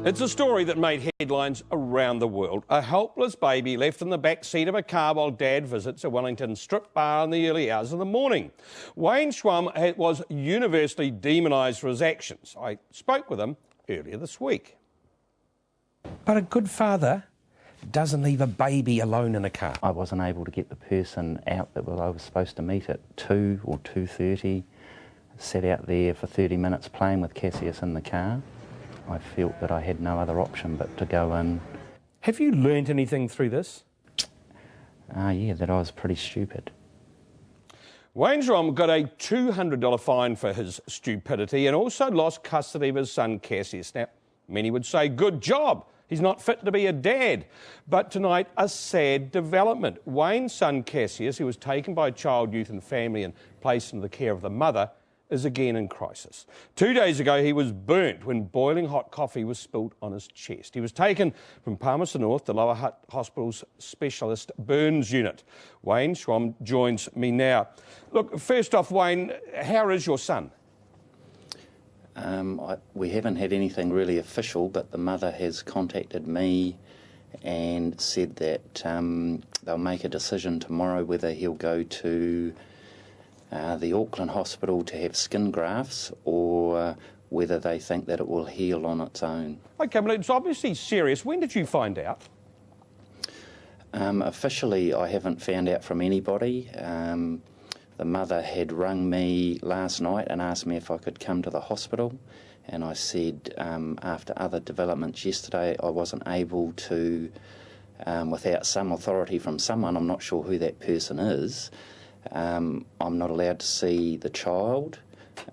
It's a story that made headlines around the world. A helpless baby left in the back seat of a car while Dad visits a Wellington strip bar in the early hours of the morning. Wayne Schwamm was universally demonised for his actions. I spoke with him earlier this week. But a good father doesn't leave a baby alone in a car. I wasn't able to get the person out that I was supposed to meet at 2 or 2:30. Sat out there for 30 minutes playing with Cassius in the car. I felt that I had no other option but to go in. Have you learnt anything through this? Yeah, that I was pretty stupid. Wayne Schwamm got a $200 fine for his stupidity and also lost custody of his son Cassius. Now, many would say, good job, he's not fit to be a dad. But tonight, a sad development. Wayne's son Cassius, who was taken by Child, Youth and Family and placed into the care of the mother, is again in crisis. 2 days ago, he was burnt when boiling hot coffee was spilt on his chest. He was taken from Palmerston North to Lower Hutt Hospital's specialist burns unit. Wayne Schwamm joins me now. Look, first off, Wayne, how is your son? We haven't had anything really official, but the mother has contacted me and said that they'll make a decision tomorrow whether he'll go to the Auckland Hospital to have skin grafts or whether they think that it will heal on its own. OK, well, it's obviously serious. When did you find out? Officially, I haven't found out from anybody. The mother had rung me last night and asked me if I could come to the hospital, and I said after other developments yesterday I wasn't able to, without some authority from someone, I'm not sure who that person is, I'm not allowed to see the child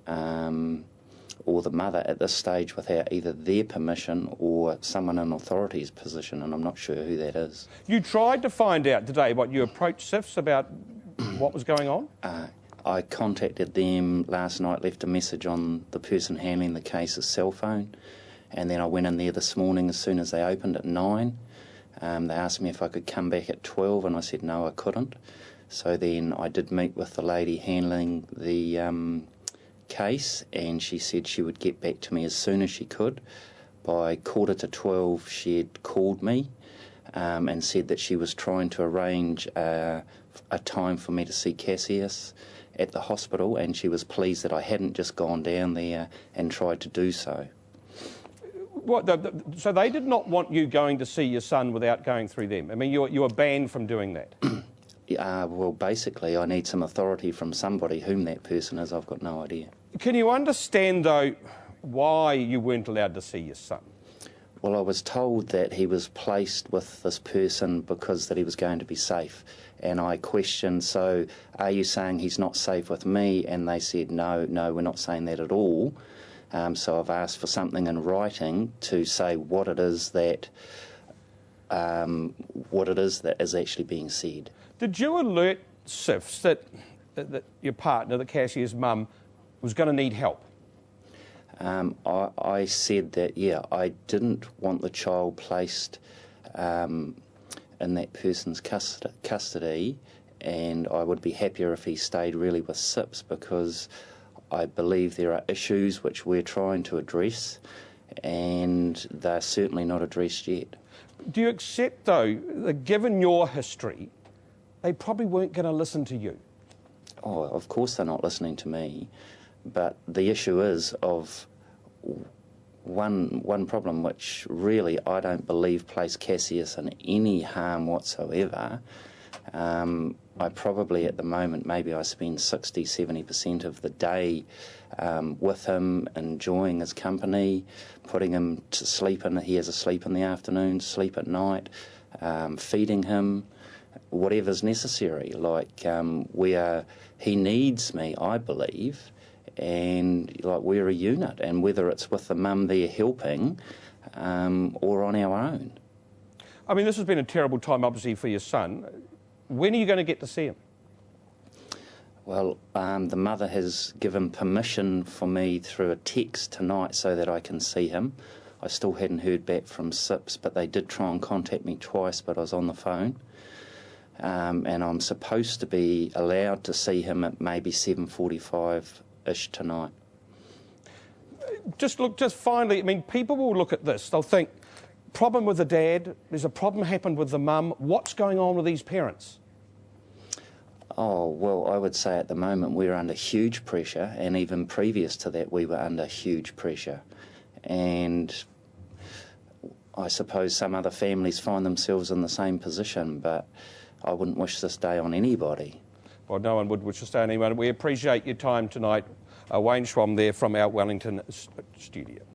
or the mother at this stage without either their permission or someone in authority's position, and I'm not sure who that is. You tried to find out today, you approached SIFS about what was going on? I contacted them last night, left a message on the person handling the case's cell phone, and then I went in there this morning as soon as they opened at 9. They asked me if I could come back at 12 and I said no, I couldn't. So then I did meet with the lady handling the case, and she said she would get back to me as soon as she could. By 11:45 she had called me and said that she was trying to arrange a time for me to see Cassius at the hospital, and she was pleased that I hadn't just gone down there and tried to do so. So they did not want you going to see your son without going through them? I mean, you were banned from doing that? Well, basically, I need some authority from somebody. Whom that person is, I've got no idea. Can you understand, though, why you weren't allowed to see your son? Well, I was told that he was placed with this person because that he was going to be safe. And I questioned, so are you saying he's not safe with me? And they said, no, we're not saying that at all. So I've asked for something in writing to say what it is that is actually being said. Did you alert SIFS that your partner, that Cassius' mum, was going to need help? I said that, yeah, I didn't want the child placed in that person's custody, and I would be happier if he stayed really with SIPS, because I believe there are issues which we're trying to address, and they're certainly not addressed yet. Do you accept, though, that given your history, they probably weren't going to listen to you? Oh, of course they're not listening to me, but the issue is of one problem which really I don't believe placed Cassius in any harm whatsoever. I probably at the moment, maybe I spend 60-70% of the day with him, enjoying his company, putting him to sleep, he has a sleep in the afternoon, sleep at night, feeding him, whatever's necessary. He needs me, I believe, and we're a unit, and whether it's with the mum there helping or on our own. I mean, this has been a terrible time, obviously, for your son. When are you going to get to see him? Well, the mother has given permission for me through a text tonight so that I can see him. I still hadn't heard back from SIPS, but they did try and contact me twice, but I was on the phone. And I'm supposed to be allowed to see him at maybe 7:45-ish tonight. just finally, I mean, people will look at this, they'll think, problem with the dad, there's a problem happened with the mum, what's going on with these parents? Oh, well, I would say at the moment we're under huge pressure, and even previous to that we were under huge pressure. And I suppose some other families find themselves in the same position, but I wouldn't wish this day on anybody. Well, no one would wish this day on anyone. We appreciate your time tonight. Wayne Schwamm there from our Wellington studio.